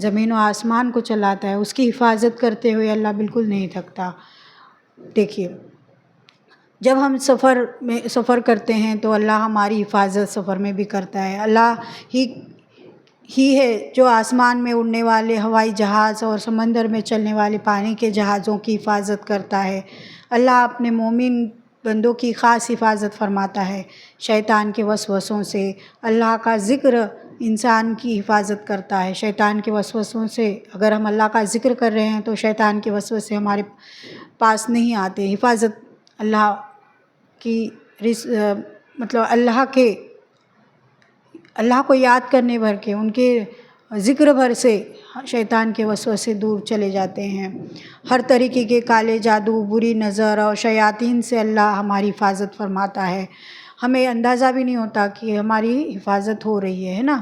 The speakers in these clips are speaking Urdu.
زمین و آسمان کو چلاتا ہے، اس کی حفاظت کرتے ہوئے اللہ بالکل نہیں تھکتا۔ دیکھیے جب ہم سفر کرتے ہیں تو اللہ ہماری حفاظت سفر میں بھی کرتا ہے۔ اللہ ہی ہے جو آسمان میں اڑنے والے ہوائی جہاز اور سمندر میں چلنے والے پانی کے جہازوں کی حفاظت کرتا ہے۔ اللہ اپنے مومن بندوں کی خاص حفاظت فرماتا ہے شیطان کے وسوسوں سے۔ اللہ کا ذکر انسان کی حفاظت کرتا ہے شیطان کے وسوسوں سے۔ اگر ہم اللہ کا ذکر کر رہے ہیں تو شیطان کے وسوسے ہمارے پاس نہیں آتے۔ حفاظت اللہ کی مطلب اللہ کو یاد کرنے بھر کے، ان کے ذکر بھر سے شیطان کے وسوسے دور چلے جاتے ہیں۔ ہر طریقے کے کالے جادو، بری نظر اور شیاطین سے اللہ ہماری حفاظت فرماتا ہے۔ ہمیں اندازہ بھی نہیں ہوتا کہ ہماری حفاظت ہو رہی ہے نا۔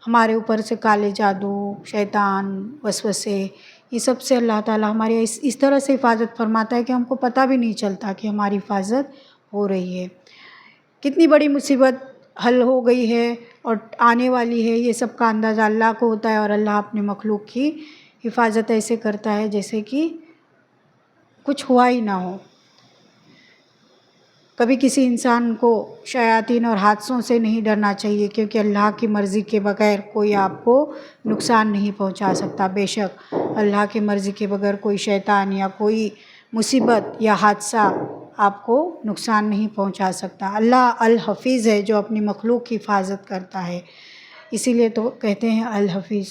ہمارے اوپر سے کالے جادو، شیطان، وسوسے، یہ سب سے اللہ تعالیٰ ہماری اس طرح سے حفاظت فرماتا ہے کہ ہم کو پتہ بھی نہیں چلتا کہ ہماری حفاظت ہو رہی ہے۔ کتنی بڑی مصیبت حل ہو گئی ہے اور آنے والی ہے، یہ سب کا اندازہ اللہ کو ہوتا ہے، اور اللہ اپنے مخلوق کی حفاظت ایسے کرتا ہے جیسے کہ کچھ ہوا ہی نہ ہو۔ کبھی کسی انسان کو شیاطین اور حادثوں سے نہیں ڈرنا چاہیے، کیونکہ اللہ کی مرضی کے بغیر کوئی آپ کو نقصان نہیں پہنچا سکتا۔ بے شک اللہ کی مرضی کے بغیر کوئی شیطان یا کوئی مصیبت یا حادثہ آپ کو نقصان نہیں پہنچا سکتا۔ اللہ الحفیظ ہے جو اپنی مخلوق کی حفاظت کرتا ہے، اسی لیے تو کہتے ہیں الحفیظ۔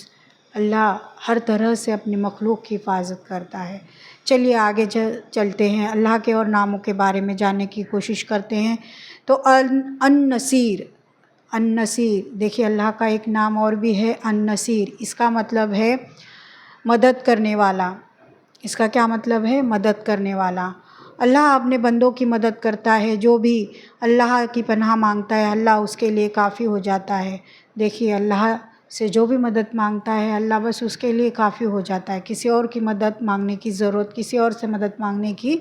اللہ ہر طرح سے اپنی مخلوق کی حفاظت کرتا ہے۔ چلیے آگے چلتے ہیں، اللہ کے اور ناموں کے بارے میں جاننے کی کوشش کرتے ہیں۔ تو النصیر، دیکھیے اللہ کا ایک نام اور بھی ہے النصیر، اس کا مطلب ہے مدد کرنے والا۔ اس کا کیا مطلب ہے؟ مدد کرنے والا۔ اللہ اپنے بندوں کی مدد کرتا ہے، جو بھی اللہ کی پناہ مانگتا ہے اللہ اس کے لیے کافی ہو جاتا ہے۔ دیکھیے اللہ سے جو بھی مدد مانگتا ہے اللہ بس اس کے لیے کافی ہو جاتا ہے، کسی اور کی مدد مانگنے کی ضرورت، کسی اور سے مدد مانگنے کی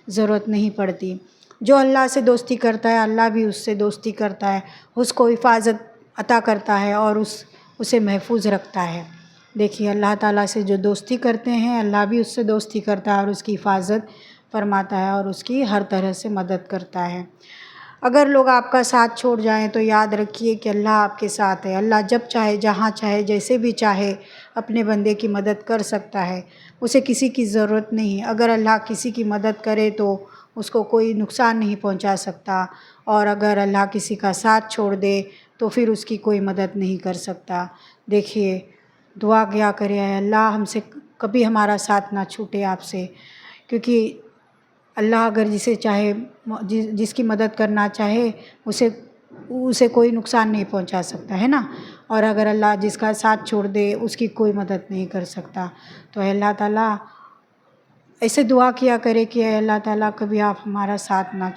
ضرورت نہیں پڑتی۔ جو اللہ سے دوستی کرتا ہے اللہ بھی اس سے دوستی کرتا ہے، اس کو حفاظت عطا کرتا ہے اور اسے محفوظ رکھتا ہے۔ دیکھیے اللہ تعالیٰ سے جو دوستی کرتے ہیں اللہ بھی اس سے دوستی کرتا ہے اور اس کی حفاظت فرماتا ہے اور اس کی ہر طرح سے مدد کرتا ہے۔ اگر لوگ آپ کا ساتھ چھوڑ جائیں تو یاد رکھیے کہ اللہ آپ کے ساتھ ہے۔ اللہ جب چاہے، جہاں چاہے، جیسے بھی چاہے اپنے بندے کی مدد کر سکتا ہے، اسے کسی کی ضرورت نہیں۔ اگر اللہ کسی کی مدد کرے تو اس کو کوئی نقصان نہیں پہنچا سکتا، اور اگر اللہ کسی کا ساتھ چھوڑ دے تو پھر اس کی کوئی مدد نہیں کر سکتا۔ دیکھیے دعا کیا کرے، اے اللہ ہم سے کبھی ہمارا ساتھ نہ چھوٹے آپ سے، کیونکہ اللہ اگر جسے چاہے، جس کی مدد کرنا چاہے اسے کوئی نقصان نہیں پہنچا سکتا ہے نا، اور اگر اللہ جس کا ساتھ چھوڑ دے اس کی کوئی مدد نہیں کر سکتا۔ تو اے اللہ تعالیٰ ایسے دعا کیا کرے کہ اے اللہ تعالیٰ کبھی آپ ہمارا ساتھ نہ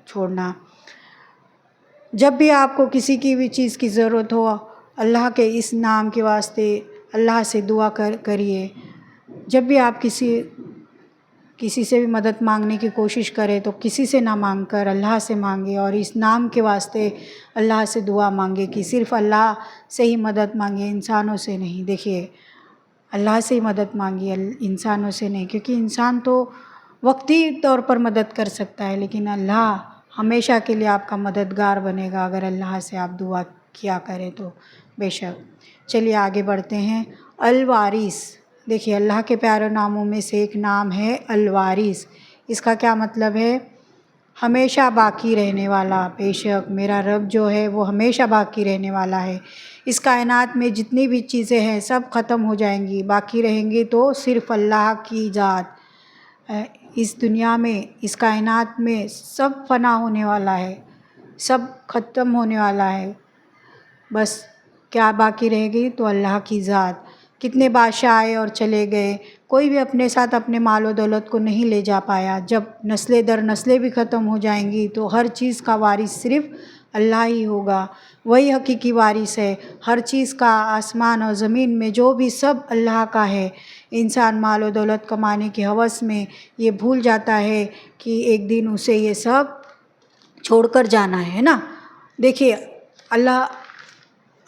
چھوڑنا۔ جب بھی آپ کو کسی کی بھی چیز کی ضرورت ہو اللہ کے اس نام کے واسطے اللہ سے دعا کریے۔ جب بھی آپ کسی سے بھی مدد مانگنے کی کوشش کرے تو کسی سے نہ مانگ کر اللہ سے مانگے، اور اس نام کے واسطے اللہ سے دعا مانگے کہ صرف اللہ سے ہی مدد مانگے، انسانوں سے نہیں۔ دیکھیے اللہ سے ہی مدد مانگیے، انسانوں سے نہیں، کیونکہ انسان تو وقتی طور پر مدد کر سکتا ہے لیکن اللہ ہمیشہ کے لیے آپ کا مددگار بنے گا اگر اللہ سے آپ دعا کیا کریں تو۔ بے شک چلیے آگے بڑھتے ہیں۔ الوارث، دیکھیے اللہ کے پیارے ناموں میں سے ایک نام ہے الوارث۔ اس کا کیا مطلب ہے؟ ہمیشہ باقی رہنے والا۔ بے شک میرا رب جو ہے وہ ہمیشہ باقی رہنے والا ہے۔ اس کائنات میں جتنی بھی چیزیں ہیں سب ختم ہو جائیں گی، باقی رہیں گی تو صرف اللہ کی ذات۔ اس دنیا میں، اس کائنات میں سب فنا ہونے والا ہے، سب ختم ہونے والا ہے، بس کیا باقی رہے گی؟ تو اللہ کی ذات۔ کتنے بادشاہ آئے اور چلے گئے، کوئی بھی اپنے ساتھ اپنے مال و دولت کو نہیں لے جا پایا۔ جب نسلیں در نسلیں بھی ختم ہو جائیں گی تو ہر چیز کا وارث صرف اللہ ہی ہوگا، وہی حقیقی وارث ہے۔ ہر چیز کا، آسمان اور زمین میں جو بھی سب اللہ کا ہے۔ انسان مال و دولت کمانے کی ہوس میں یہ بھول جاتا ہے کہ ایک دن اسے یہ سب چھوڑ کر جانا ہے نا۔ دیکھیے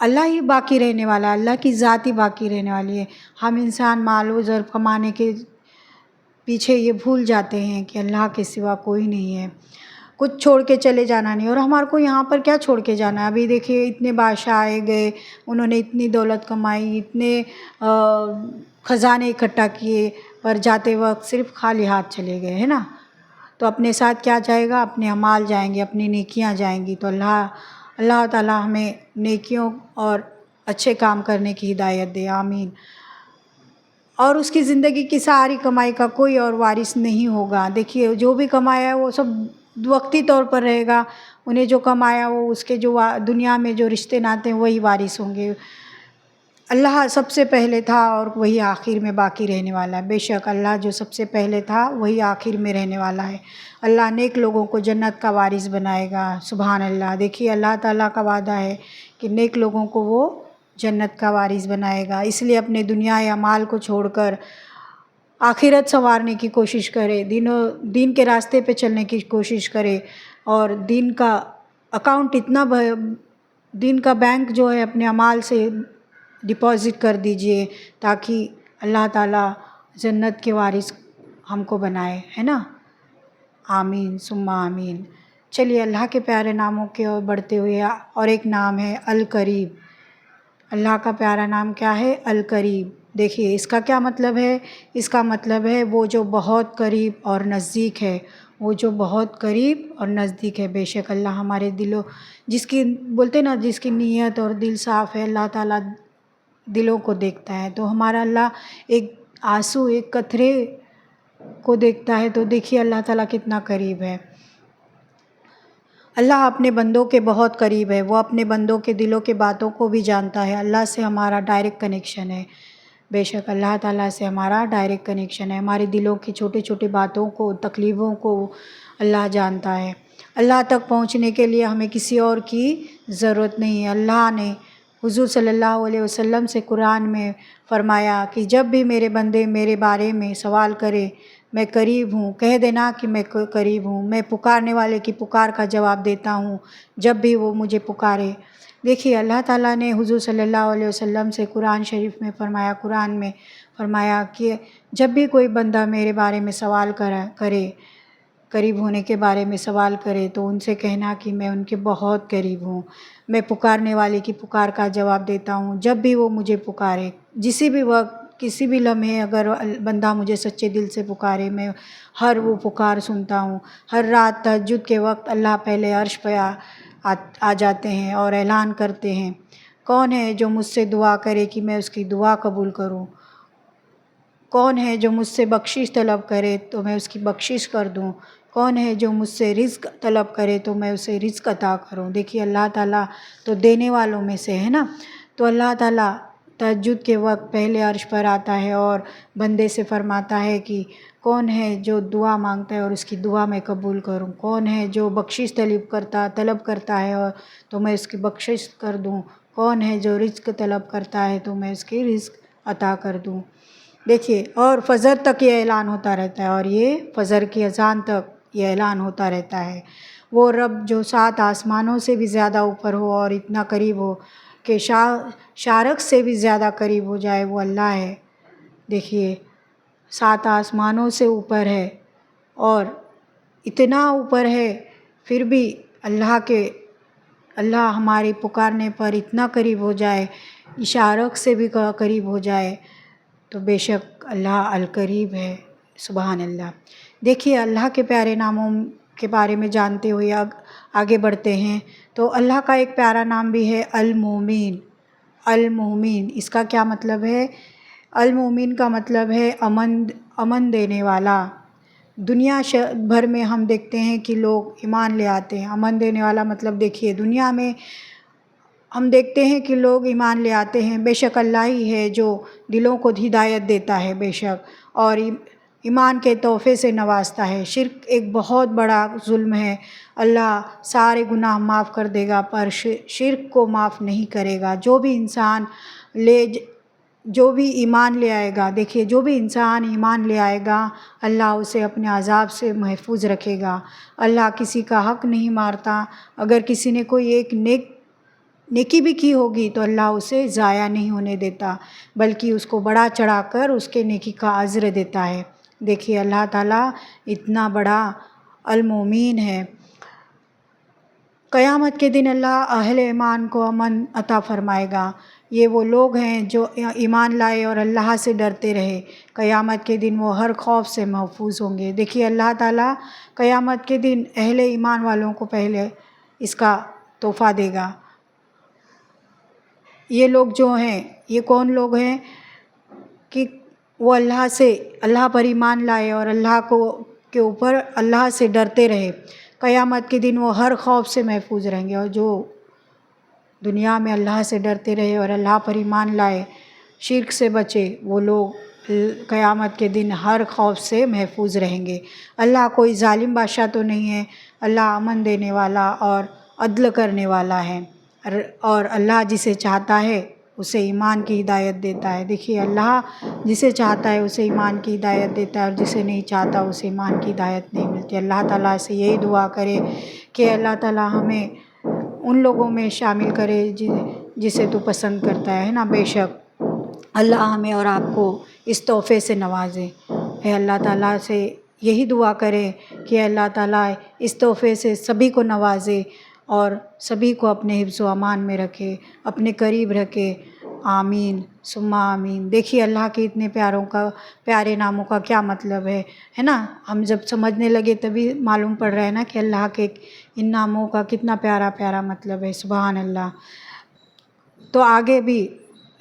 اللہ ہی باقی رہنے والا ہے، اللہ کی ذات ہی باقی رہنے والی ہے۔ ہم انسان مال و زر کمانے کے پیچھے یہ بھول جاتے ہیں کہ اللہ کے سوا کوئی نہیں ہے، کچھ چھوڑ کے چلے جانا نہیں۔ اور ہمارے کو یہاں پر کیا چھوڑ کے جانا ہے؟ ابھی دیکھیے اتنے بادشاہ آئے گئے، انہوں نے اتنی دولت کمائی، اتنے خزانے اکٹھا کیے، پر جاتے وقت صرف خالی ہاتھ چلے گئے، ہے نا؟ تو اپنے ساتھ کیا جائے گا؟ اپنے اعمال جائیں گے، اپنی نیکیاں جائیں گی۔ تو اللہ تعالیٰ ہمیں نیکیوں اور اچھے کام کرنے کی ہدایت دے، آمین۔ اور اس کی زندگی کی ساری کمائی کا کوئی اور وارث نہیں ہوگا۔ دیکھیے جو بھی کمایا ہے وہ سب وقتی طور پر رہے گا، انہیں جو کمایا وہ اس کے جو دنیا میں جو رشتے ناتے ہیں وہی وارث ہوں گے۔ اللہ سب سے پہلے تھا اور وہی آخر میں باقی رہنے والا ہے۔ بے شک اللہ جو سب سے پہلے تھا وہی آخر میں رہنے والا ہے۔ اللہ نیک لوگوں کو جنت کا وارث بنائے گا، سبحان اللہ۔ دیکھیے اللہ تعالیٰ کا وعدہ ہے کہ نیک لوگوں کو وہ جنت کا وارث بنائے گا۔ اس لیے اپنے دنیا یا مال کو چھوڑ کر آخرت سنوارنے کی کوشش کرے، دین کے راستے پہ چلنے کی کوشش کرے، اور دین کا اکاؤنٹ دین کا بینک جو ہے اپنے اعمال سے ڈپازٹ کر دیجئے، تاکہ اللہ تعالیٰ جنت کے وارث ہم کو بنائے، ہے نا؟ آمین ثم آمین۔ چلیے اللہ کے پیارے ناموں کے اور بڑھتے ہوئے، اور ایک نام ہے القریب۔ اللہ کا پیارا نام کیا ہے؟ القریب۔ دیکھیے اس کا کیا مطلب ہے؟ اس کا مطلب ہے وہ جو بہت قریب اور نزدیک ہے، وہ جو بہت قریب اور نزدیک ہے۔ بے شک اللہ ہمارے دلوں، جس کی بولتے نا جس کی نیت اور دل صاف ہے، اللہ تعالیٰ دلوں کو دیکھتا ہے۔ تو ہمارا اللہ ایک آنسو، ایک قطرے کو دیکھتا ہے، تو دیکھیے اللہ تعالیٰ کتنا قریب ہے۔ اللہ اپنے بندوں کے بہت قریب ہے، وہ اپنے بندوں کے دلوں کے باتوں کو بھی جانتا ہے۔ اللہ سے ہمارا ڈائریکٹ کنیکشن ہے، بے شک اللہ تعالیٰ سے ہمارا ڈائریکٹ کنیکشن ہے۔ ہمارے دلوں کی چھوٹی چھوٹی باتوں کو، تکلیفوں کو اللہ جانتا ہے۔ اللہ تک پہنچنے کے لیے ہمیں کسی اور کی ضرورت نہیں ہے۔ اللہ نے حضور صلی اللہ علیہ وسلم سے قرآن میں فرمایا کہ جب بھی میرے بندے میرے بارے میں سوال کرے، میں قریب ہوں، کہہ دینا کہ میں قریب ہوں، میں پکارنے والے کی پکار کا جواب دیتا ہوں جب بھی وہ مجھے پکارے۔ دیکھیے اللہ تعالیٰ نے حضور صلی اللہ علیہ وسلم سے قرآن شریف میں فرمایا، قرآن میں فرمایا کہ جب بھی کوئی بندہ میرے بارے میں سوال کرے، قریب ہونے کے بارے میں سوال کرے، تو ان سے کہنا کہ میں ان کے بہت قریب ہوں، میں پکارنے والے کی پکار کا جواب دیتا ہوں جب بھی وہ مجھے پکارے۔ کسی بھی وقت، کسی بھی لمحے اگر بندہ مجھے سچے دل سے پکارے، میں ہر وہ پکار سنتا ہوں۔ ہر رات تہجد کے وقت اللہ پہلے عرش پہ آ جاتے ہیں اور اعلان کرتے ہیں، کون ہے جو مجھ سے دعا کرے کہ میں اس کی دعا قبول کروں؟ کون ہے جو مجھ سے بخشش طلب کرے تو میں اس کی بخشش کر دوں؟ کون ہے جو مجھ سے رزق طلب کرے تو میں اسے رزق عطا کروں؟ دیکھیے اللہ تعالیٰ تو دینے والوں میں سے ہے نا۔ تو اللہ تعالیٰ تہجد کے وقت پہلے عرش پر آتا ہے اور بندے سے فرماتا ہے کہ کون ہے جو دعا مانگتا ہے اور اس کی دعا میں قبول کروں؟ کون ہے جو بخشش طلب کرتا ہے اور تو میں اس کی بخشش کر دوں؟ کون ہے جو رزق طلب کرتا ہے تو میں اس کی رزق عطا کر دوں؟ دیکھیے اور فجر تک یہ اعلان ہوتا رہتا ہے، اور یہ فجر کی اذان تک یہ اعلان ہوتا رہتا ہے۔ وہ رب جو 7 آسمانوں سے بھی زیادہ اوپر ہو اور اتنا قریب ہو کہ شارق سے بھی زیادہ قریب ہو جائے، وہ اللہ ہے۔ دیکھیے 7 آسمانوں سے اوپر ہے اور اتنا اوپر ہے، پھر بھی اللہ ہماری پکارنے پر اتنا قریب ہو جائے، شارق سے بھی قریب ہو جائے، تو بے شک اللہ القریب ہے، سبحان اللہ۔ دیکھیے اللہ کے پیارے ناموں کے بارے میں جانتے ہوئے آگے بڑھتے ہیں، تو اللہ کا ایک پیارا نام بھی ہے المومن۔ المومن اس کا کیا مطلب ہے؟ المومن کا مطلب ہے امن دینے والا۔ دنیا بھر میں ہم دیکھتے ہیں کہ لوگ ایمان لے آتے ہیں۔ امن دینے والا مطلب دیکھیے دنیا میں ہم دیکھتے ہیں کہ لوگ ایمان لے آتے ہیں، بے شک اللہ ہی ہے جو دلوں کو ہدایت دیتا ہے، بے شک، اور ایمان کے تحفے سے نوازتا ہے۔ شرک ایک بہت بڑا ظلم ہے، اللہ سارے گناہ معاف کر دے گا پر شرک کو معاف نہیں کرے گا۔ جو بھی ایمان لے آئے گا، دیکھیے جو بھی انسان ایمان لے آئے گا اللہ اسے اپنے عذاب سے محفوظ رکھے گا۔ اللہ کسی کا حق نہیں مارتا۔ اگر کسی نے کوئی ایک نیکی بھی کی ہوگی تو اللہ اسے ضائع نہیں ہونے دیتا، بلکہ اس کو بڑا چڑھا کر اس کے نیکی کا اجر دیتا ہے۔ دیکھیے اللہ تعالیٰ اتنا بڑا المومین ہے۔ قیامت کے دن اللہ اہل ایمان کو امن عطا فرمائے گا۔ یہ وہ لوگ ہیں جو ایمان لائے اور اللہ سے ڈرتے رہے، قیامت کے دن وہ ہر خوف سے محفوظ ہوں گے۔ دیکھیے اللہ تعالیٰ قیامت کے دن اہل ایمان والوں کو پہلے اس کا تحفہ دے گا۔ یہ لوگ جو ہیں، یہ کون لوگ ہیں کہ وہ اللہ پر ایمان لائے اور اللہ کے اوپر اللہ سے ڈرتے رہے، قیامت کے دن وہ ہر خوف سے محفوظ رہیں گے۔ اور جو دنیا میں اللہ سے ڈرتے رہے اور اللہ پر ایمان لائے، شرک سے بچے، وہ لوگ قیامت کے دن ہر خوف سے محفوظ رہیں گے۔ اللہ کوئی ظالم بادشاہ تو نہیں ہے، اللہ امن دینے والا اور عدل کرنے والا ہے، اور اللہ جسے چاہتا ہے اسے ایمان کی ہدایت دیتا ہے۔ دیکھیے اللہ جسے چاہتا ہے اسے ایمان کی ہدایت دیتا ہے، اور جسے نہیں چاہتا اسے ایمان کی ہدایت نہیں ملتی۔ اللہ تعالیٰ سے یہی دعا کرے کہ اللہ تعالیٰ ہمیں ان لوگوں میں شامل کرے جسے تو پسند کرتا ہے نا۔ بے شک اللہ ہمیں اور آپ کو اس تحفے سے نوازے۔ اے اللہ تعالیٰ سے یہی دعا کرے کہ اللہ تعالیٰ اس تحفے سے سبھی کو نوازے اور سبھی کو اپنے حفظ و امان میں رکھے، اپنے قریب رکھے۔ آمین ثم آمین۔ دیکھیے اللہ کے اتنے پیارے ناموں کا کیا مطلب ہے نا۔ ہم جب سمجھنے لگے تبھی معلوم پڑ رہا ہے نا کہ اللہ کے ان ناموں کا کتنا پیارا مطلب ہے۔ سبحان اللہ۔ تو آگے بھی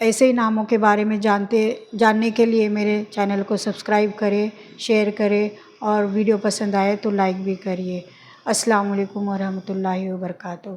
ایسے ہی ناموں کے بارے میں جاننے کے لیے میرے چینل کو سبسکرائب کرے، شیئر کرے، اور ویڈیو پسند آئے تو لائک بھی کریے۔ السلام علیکم ورحمۃ اللہ وبرکاتہ۔